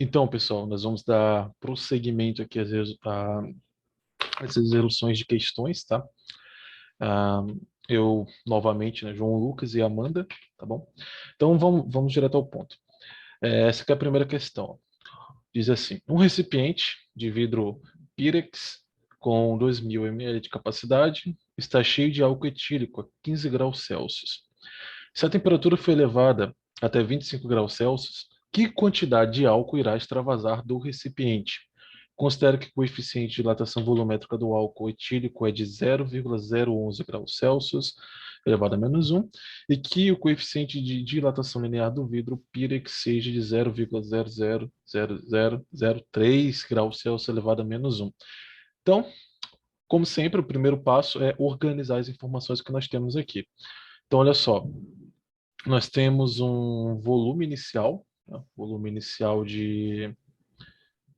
Então, pessoal, nós vamos dar prosseguimento aqui essas resoluções de questões, tá? Ah, eu, novamente, né, João Lucas e Amanda, tá bom? Então, vamos direto ao ponto. Essa aqui é a primeira questão. Diz assim, um recipiente de vidro Pyrex com 2.000 ml de capacidade está cheio de álcool etílico a 15 graus Celsius. Se a temperatura for elevada até 25 graus Celsius, que quantidade de álcool irá extravasar do recipiente? Considere que o coeficiente de dilatação volumétrica do álcool etílico é de 0,011 graus Celsius, elevado a menos 1, e que o coeficiente de dilatação linear do vidro Pyrex seja de 0,00003 graus Celsius, elevado a menos 1. Então, como sempre, o primeiro passo é organizar as informações que nós temos aqui. Então, olha só, nós temos um volume inicial, né? Volume inicial de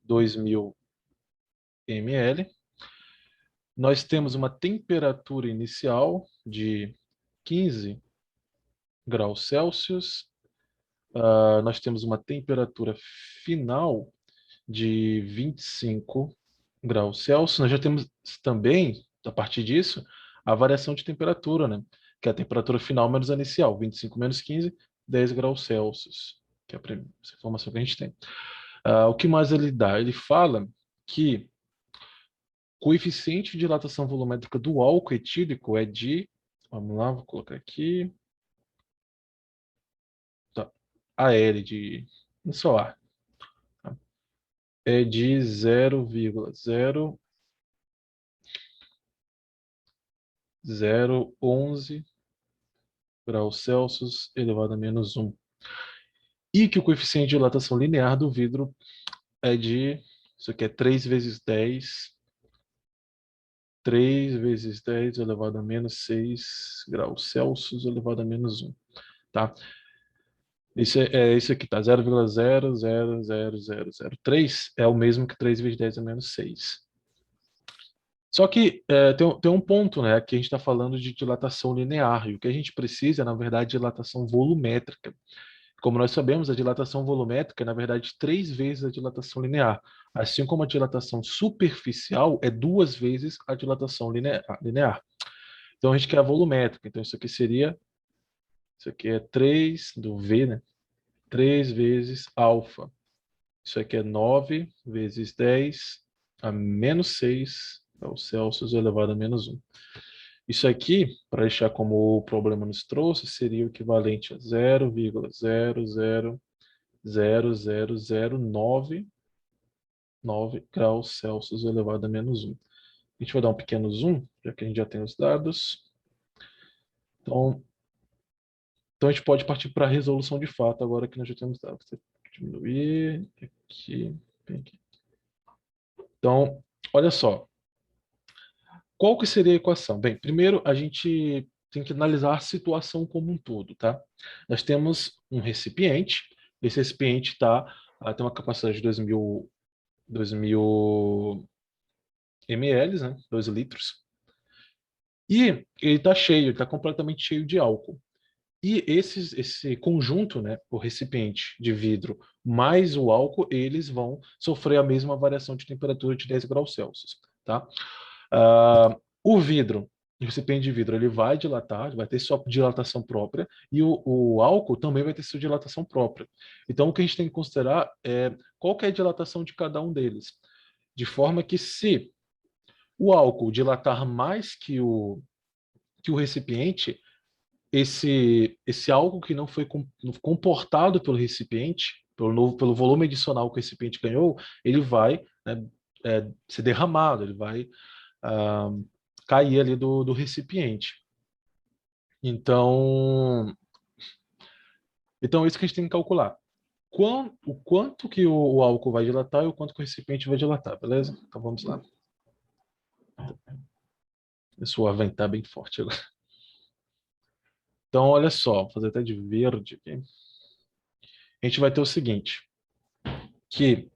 2.000 ml. Nós temos uma temperatura inicial de 15 graus Celsius. Nós temos uma temperatura final de 25 graus Celsius. Nós já temos também, a partir disso, a variação de temperatura, né? Que é a temperatura final menos a inicial, 25 menos 15, 10 graus Celsius, que é essa informação que a gente tem. O que mais ele dá? Ele fala que o coeficiente de dilatação volumétrica do álcool etílico é de, vamos lá, vou colocar aqui, tá, AL de só ar, tá? É de 0,011 graus Celsius elevado a menos 1. E que o coeficiente de dilatação linear do vidro é de, isso aqui é 3 vezes 10, 3 vezes 10 elevado a menos 6 graus Celsius elevado a menos 1, tá? Isso aqui, tá? 0,00003 é o mesmo que 3 vezes 10 a menos 6. Só que tem um ponto, né? Que a gente está falando de dilatação linear, e o que a gente precisa é, na verdade, dilatação volumétrica. Como nós sabemos, a dilatação volumétrica é, na verdade, 3 vezes a dilatação linear. Assim como a dilatação superficial é 2 vezes a dilatação linear. Então, a gente quer a volumétrica. Então, isso aqui é 3 do V, né? 3 vezes alfa. Isso aqui é 9 vezes 10 a menos 6 graus Celsius elevado a menos 1. Isso aqui, para deixar como o problema nos trouxe, seria o equivalente a 0,00009 graus Celsius elevado a menos 1. A gente vai dar um pequeno zoom, já que a gente já tem os dados. Então a gente pode partir para a resolução de fato, agora que nós já temos dados. Diminuir aqui, aqui. Então, olha só. Qual que seria a equação? Bem, primeiro a gente tem que analisar a situação como um todo, tá? Nós temos um recipiente, esse recipiente tem uma capacidade de 2.000 ml, né? 2 litros. E ele está cheio, ele está completamente cheio de álcool. E esse conjunto, né, o recipiente de vidro mais o álcool, eles vão sofrer a mesma variação de temperatura de 10 graus Celsius, tá? O recipiente de vidro, ele vai dilatar, vai ter sua dilatação própria, e o álcool também vai ter sua dilatação própria. Então, o que a gente tem que considerar é qual que é a dilatação de cada um deles. De forma que se o álcool dilatar mais que o recipiente, esse álcool que não foi comportado pelo recipiente, pelo volume adicional que o recipiente ganhou, ele vai, né, ser derramado, ele vai ah, cair ali do recipiente. Então, é isso que a gente tem que calcular. O quanto que o álcool vai dilatar e o quanto que o recipiente vai dilatar, beleza? Então vamos lá. Esse vento tá bem forte agora. Então, olha só, vou fazer até de verde aqui. A gente vai ter o seguinte, que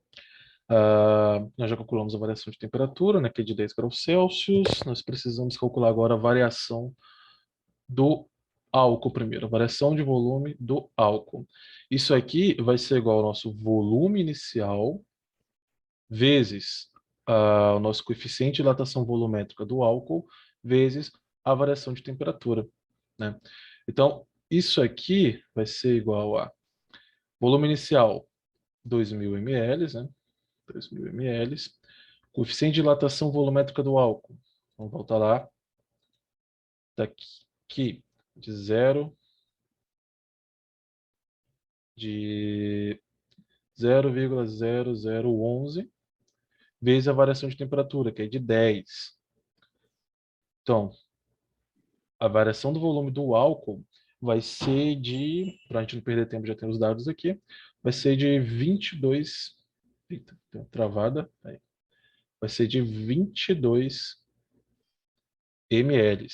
nós já calculamos a variação de temperatura, né, que é de 10 graus Celsius. Nós precisamos calcular agora a variação do álcool primeiro, a variação de volume do álcool. Isso aqui vai ser igual ao nosso volume inicial vezes o nosso coeficiente de dilatação volumétrica do álcool vezes a variação de temperatura, né? Então, isso aqui vai ser igual a volume inicial, 2.000 ml, né? 2.000 ml. Coeficiente de dilatação volumétrica do álcool. Vamos voltar lá. Daqui, de 0,0011 vezes a variação de temperatura, que é de 10. Então, a variação do volume do álcool vai ser de, para a gente não perder tempo, já tem os dados aqui, vai ser de 22, eita, tem uma travada, aí. Vai ser de 22 ml.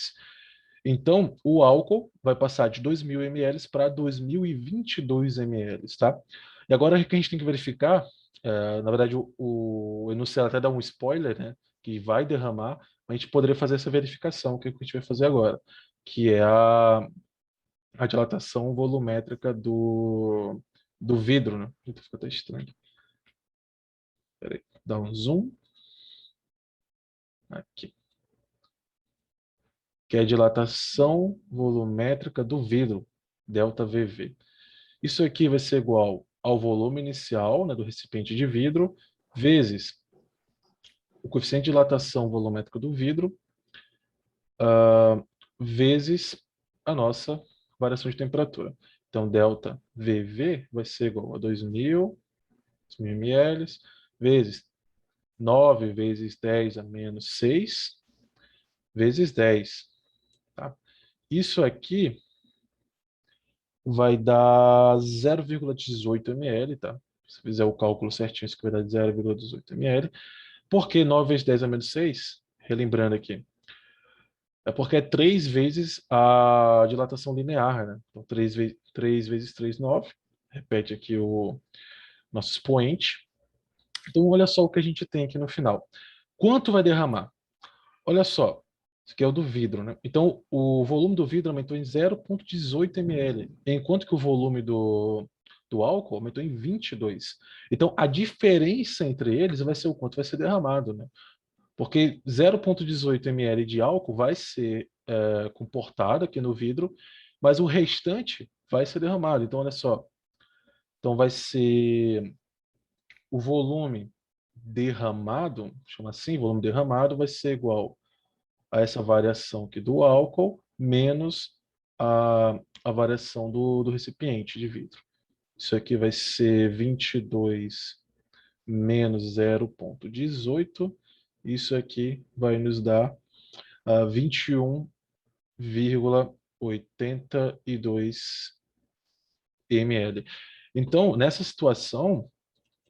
Então, o álcool vai passar de 2.000 ml para 2.022 ml, tá? E agora o que a gente tem que verificar, na verdade o enunciado até dá um spoiler, né? Que vai derramar, mas a gente poderia fazer essa verificação, que é o que a gente vai fazer agora, que é a dilatação volumétrica do vidro, né? Eita, ficou até estranho. Peraí, dá um zoom. Aqui. Que é a dilatação volumétrica do vidro, ΔVV. Isso aqui vai ser igual ao volume inicial, né, do recipiente de vidro, vezes o coeficiente de dilatação volumétrica do vidro, vezes a nossa variação de temperatura. Então, ΔVV vai ser igual a 2.000 ml, vezes 9 vezes 10 a menos 6, vezes 10. Tá? Isso aqui vai dar 0,18 ml, tá? Se fizer o cálculo certinho, isso aqui vai dar 0,18 ml. Por que 9 vezes 10 a menos 6? Relembrando aqui. É porque é 3 vezes a dilatação linear, né? Então, 3 vezes 3, 9. Repete aqui o nosso expoente. Então, olha só o que a gente tem aqui no final. Quanto vai derramar? Olha só. Isso aqui é o do vidro, né? Então, o volume do vidro aumentou em 0,18 ml, enquanto que o volume do álcool aumentou em 22. Então, a diferença entre eles vai ser o quanto vai ser derramado, né? Porque 0,18 ml de álcool vai ser comportado aqui no vidro, mas o restante vai ser derramado. Então, olha só. Então, vai ser o volume derramado, chama assim, volume derramado vai ser igual a essa variação aqui do álcool menos a variação do recipiente de vidro. Isso aqui vai ser 22 menos 0,18. Isso aqui vai nos dar 21,82 ml. Então, nessa situação,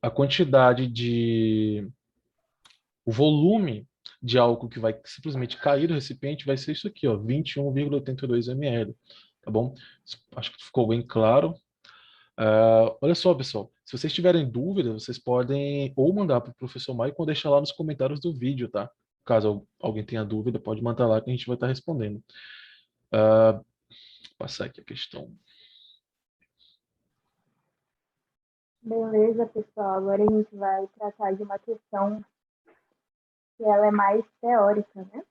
a quantidade o volume de álcool que vai simplesmente cair do recipiente vai ser isso aqui, ó, 21,82 ml, tá bom? Acho que ficou bem claro. Olha só, pessoal, se vocês tiverem dúvida, vocês podem ou mandar para o professor Maicon ou deixar lá nos comentários do vídeo, tá? Caso alguém tenha dúvida, pode mandar lá que a gente vai estar respondendo. Vou passar aqui a questão. Beleza, pessoal. Agora a gente vai tratar de uma questão que ela é mais teórica, né?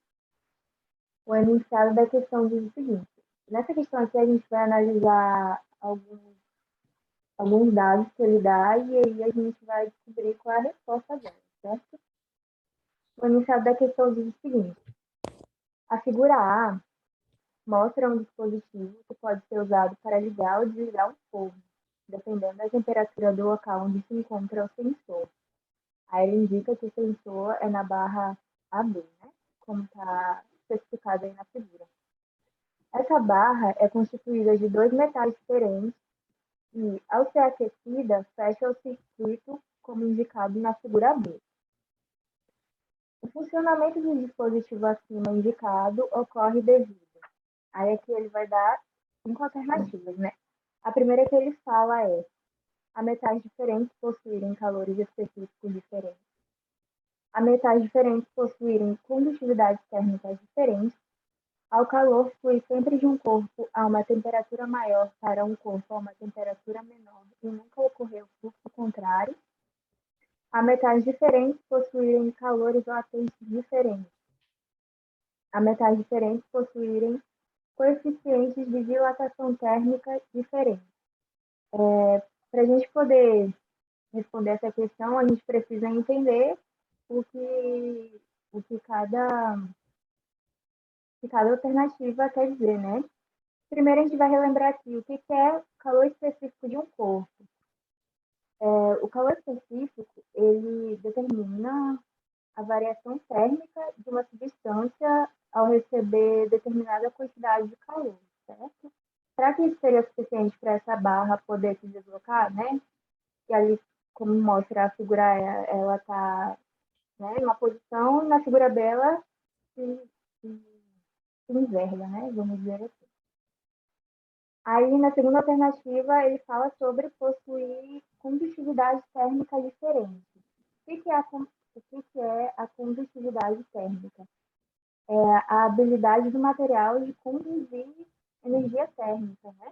O enunciado da questão diz o seguinte: nessa questão aqui a gente vai analisar alguns dados que ele dá e aí a gente vai descobrir qual é a resposta dela, certo? O enunciado da questão diz o seguinte: a figura A mostra um dispositivo que pode ser usado para ligar ou desligar um fogo, dependendo da temperatura do local onde se encontra o sensor. Aí ele indica que o sensor é na barra AB, né? Como está especificado aí na figura. Essa barra é constituída de dois metais diferentes e, ao ser aquecida, fecha o circuito, como indicado na figura B. O funcionamento do dispositivo acima indicado ocorre devido. Aí aqui ele vai dar 5 alternativas, né? A primeira que ele fala é a metais diferentes possuírem calores específicos diferentes, a metais diferentes possuírem condutividades térmicas diferentes Ao calor flui sempre de um corpo a uma temperatura maior para um corpo a uma temperatura menor e nunca ocorreu o fluxo contrário. Há metais diferentes possuírem calores latentes diferentes. Há metais diferentes possuírem coeficientes de dilatação térmica diferentes. Para a gente poder responder essa questão, a gente precisa entender o que cada alternativa quer dizer, né? Primeiro, a gente vai relembrar aqui o que é calor específico de um corpo. O calor específico, ele determina a variação térmica de uma substância ao receber determinada quantidade de calor, certo? Será que isso seria suficiente para essa barra poder se deslocar, né? E ali, como mostra a figura, ela está, né, em uma posição, e na figura dela se enverga, né? Vamos dizer assim. Aí, na segunda alternativa, ele fala sobre possuir condutividade térmica diferente. O que é a condutividade térmica? É a habilidade do material de conduzir energia térmica, né?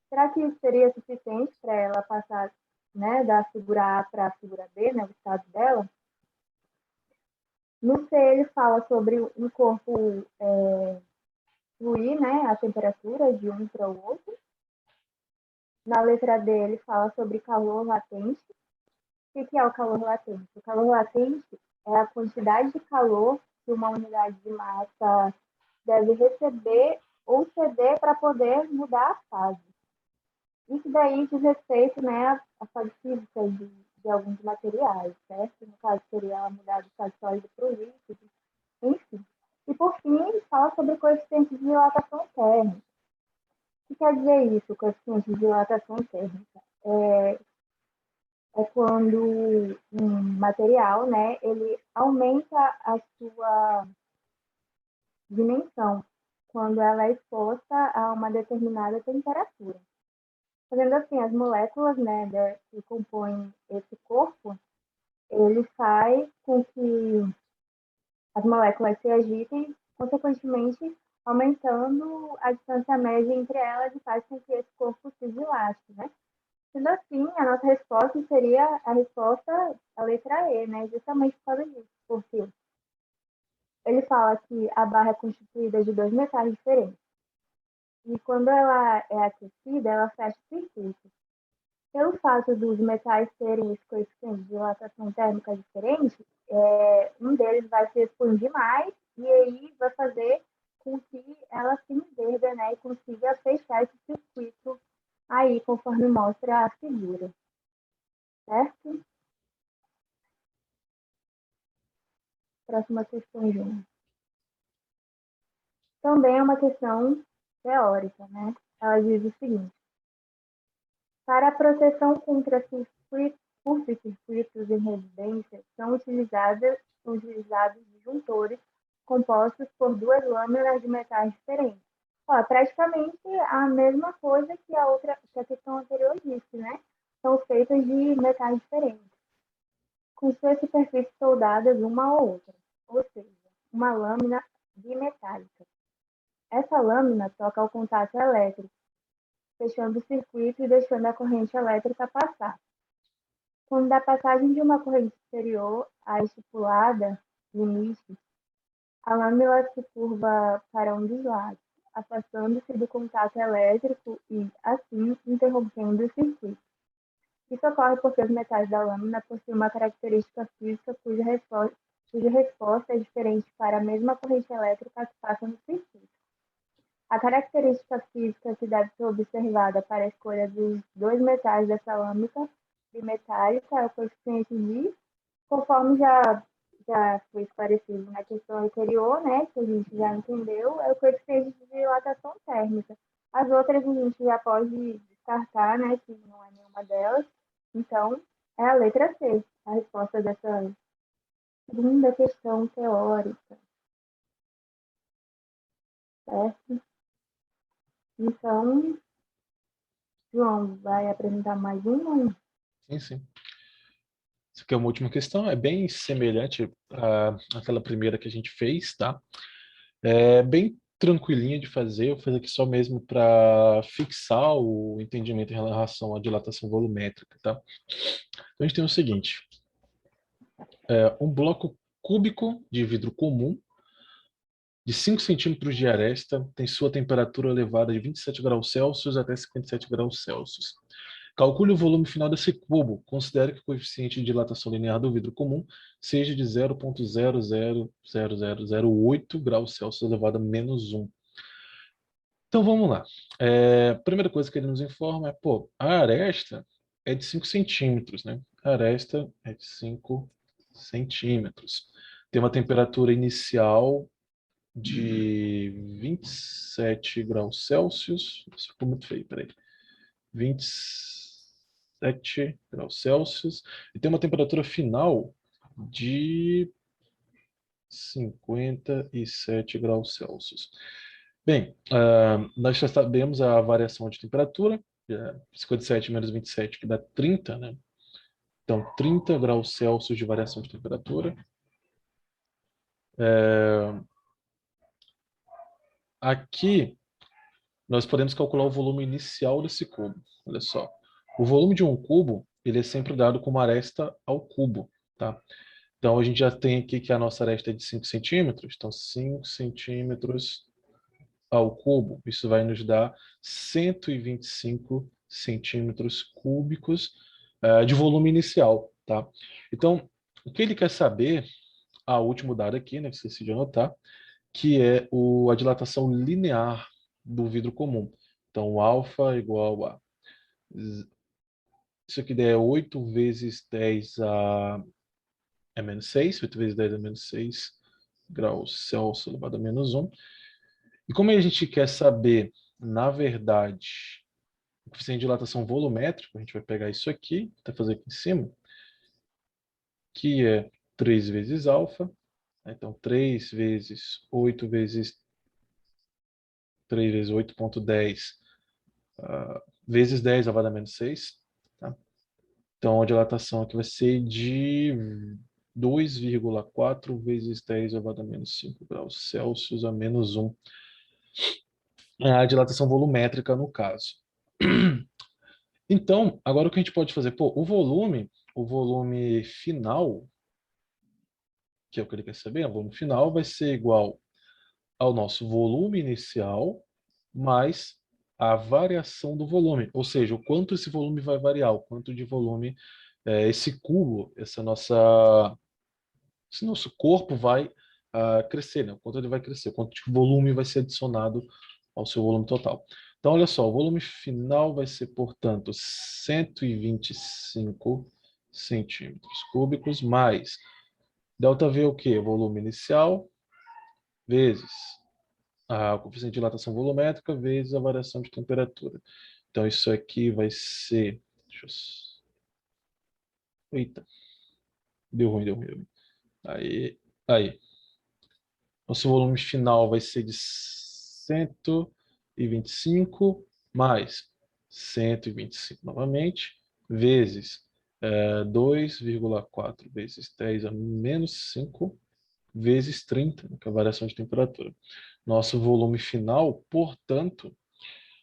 Será que isso seria suficiente para ela passar, né, da figura A para a figura B, né, o estado dela? No C, ele fala sobre um corpo fluir, né, a temperatura de um para o outro. Na letra D, ele fala sobre calor latente. O que é o calor latente? O calor latente é a quantidade de calor que uma unidade de massa deve receber ou ceder para poder mudar a fase. Isso daí diz respeito, né, à fase física de alguns materiais, certo? No caso, seria a mudar do estado sólido para o líquido, enfim. E, por fim, fala sobre coeficiente de dilatação térmica. O que quer dizer isso, coeficiente de dilatação térmica? É quando um material, né, ele aumenta a sua dimensão quando ela é exposta a uma determinada temperatura. Fazendo assim, as moléculas, né, que compõem esse corpo, ele faz com que as moléculas se agitem, consequentemente aumentando a distância média entre elas e faz com que esse corpo se dilate, né? Sendo assim, a nossa resposta seria a resposta, a letra E, né? Justamente por causa disso, porque ele fala que a barra é constituída de dois metais diferentes. E quando ela é aquecida, ela fecha o circuito. Pelo fato dos metais terem esse coeficiente de dilatação térmica diferente, um deles vai se expandir mais e aí vai fazer com que ela se enverga, né, e consiga fechar esse circuito aí, conforme mostra a figura. Certo? Próxima questão, João. Também é uma questão teórica, né? Ela diz o seguinte: para a proteção contra curtos-circuitos em residências, são utilizados disjuntores compostos por duas lâminas de metais diferentes. Ó, praticamente a mesma coisa que a questão anterior disse, né? São feitas de metais diferentes, com suas superfícies soldadas uma à outra, ou seja, uma lâmina bimetálica. Essa lâmina toca ao contato elétrico, fechando o circuito e deixando a corrente elétrica passar. Quando da passagem de uma corrente superior à estipulada limite, a lâmina se curva para um dos lados, afastando-se do contato elétrico e, assim, interrompendo o circuito. Isso ocorre porque os metais da lâmina possuem uma característica física cuja resposta é diferente para a mesma corrente elétrica que passa no circuito. A característica física que deve ser observada para a escolha dos dois metais dessa lâmina bimetálica é o coeficiente de, conforme já foi esclarecido na questão anterior, né, que a gente já entendeu, é o coeficiente de dilatação térmica. As outras a gente já pode descartar, né, que não é nenhuma delas. Então, é a letra C, a resposta dessa segunda questão teórica. Certo? Então, João, vai apresentar mais uma? Sim, sim. Essa aqui é uma última questão, é bem semelhante àquela primeira que a gente fez, tá? É bem tranquilinha de fazer, eu fiz aqui só mesmo para fixar o entendimento em relação à dilatação volumétrica, tá? Então a gente tem o seguinte, um bloco cúbico de vidro comum de 5 centímetros de aresta tem sua temperatura elevada de 27 graus Celsius até 57 graus Celsius. Calcule o volume final desse cubo. Considere que o coeficiente de dilatação linear do vidro comum seja de 0,000008 graus Celsius elevado a menos 1. Então vamos lá. A primeira coisa que ele nos informa é, pô, a aresta é de 5 centímetros, né? A aresta é de 5 centímetros. Tem uma temperatura inicial de 27 graus Celsius. Isso ficou muito feio, peraí. 27 graus Celsius. E tem uma temperatura final de 57 graus Celsius. Bem, nós já sabemos a variação de temperatura, 57 menos 27, que dá 30, né? Então, 30 graus Celsius de variação de temperatura. Aqui, nós podemos calcular o volume inicial desse cubo. Olha só. O volume de um cubo, ele é sempre dado como aresta ao cubo, tá? Então, a gente já tem aqui que a nossa aresta é de 5 centímetros. Então, 5 centímetros ao cubo. Isso vai nos dar 125 centímetros cúbicos de volume inicial, tá? Então, o que ele quer saber, o último dado aqui, né, que esqueci de anotar, que é a dilatação linear do vidro comum. Então, o alfa igual a... Isso aqui é 8 vezes 10 a menos 6, 8 vezes 10 a menos 6 graus Celsius elevado a menos 1. E como a gente quer saber, na verdade, o coeficiente de dilatação volumétrico, a gente vai pegar isso aqui, vou fazer aqui em cima, que é 3 vezes alfa. Então, 3 vezes 8 vezes 3 vezes 8,10 vezes 10 elevado a menos 6. Tá? Então, a dilatação aqui vai ser de 2,4 vezes 10 elevado a menos 5 graus Celsius a menos 1. A dilatação volumétrica, no caso. Então, agora o que a gente pode fazer? Pô, o volume final, que é o que ele quer saber, o volume final vai ser igual ao nosso volume inicial mais a variação do volume, ou seja, o quanto esse volume vai variar, o quanto de volume esse cubo, esse nosso corpo vai crescer, né? O quanto ele vai crescer, o quanto de volume vai ser adicionado ao seu volume total. Então, olha só, o volume final vai ser, portanto, 125 centímetros cúbicos mais ΔV o quê? Volume inicial vezes a coeficiente de dilatação volumétrica vezes a variação de temperatura. Então, isso aqui vai ser... Eita. Deu ruim, deu ruim. Aí. Nosso volume final vai ser de 125 mais 125 novamente, vezes 2,4 vezes 10 a menos 5, vezes 30, que é a variação de temperatura. Nosso volume final, portanto,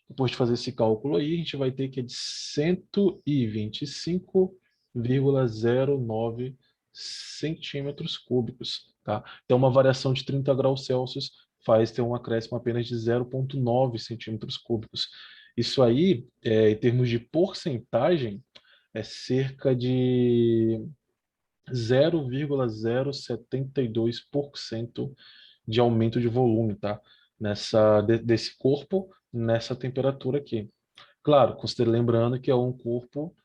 depois de fazer esse cálculo aí, a gente vai ter que é de 125,09 centímetros cúbicos. Tá? Então, uma variação de 30 graus Celsius faz ter um acréscimo apenas de 0,9 centímetros cúbicos. Isso aí, em termos de porcentagem, é cerca de 0,072% de aumento de volume, tá? Desse corpo nessa temperatura aqui. Claro, lembrando que é um corpo,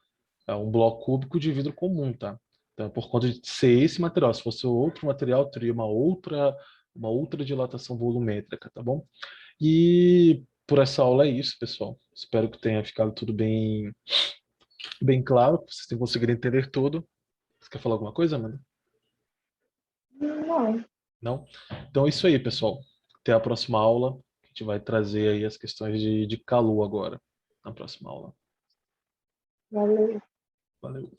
é um bloco cúbico de vidro comum, tá? Então, por conta de ser esse material, se fosse outro material, teria uma outra dilatação volumétrica, tá bom? E por essa aula é isso, pessoal. Espero que tenha ficado tudo bem claro, que vocês tenham conseguido entender tudo. Você quer falar alguma coisa, Amanda? Não. Não? Então é isso aí, pessoal. Até a próxima aula. A gente vai trazer aí as questões de calor agora, na próxima aula. Valeu. Valeu.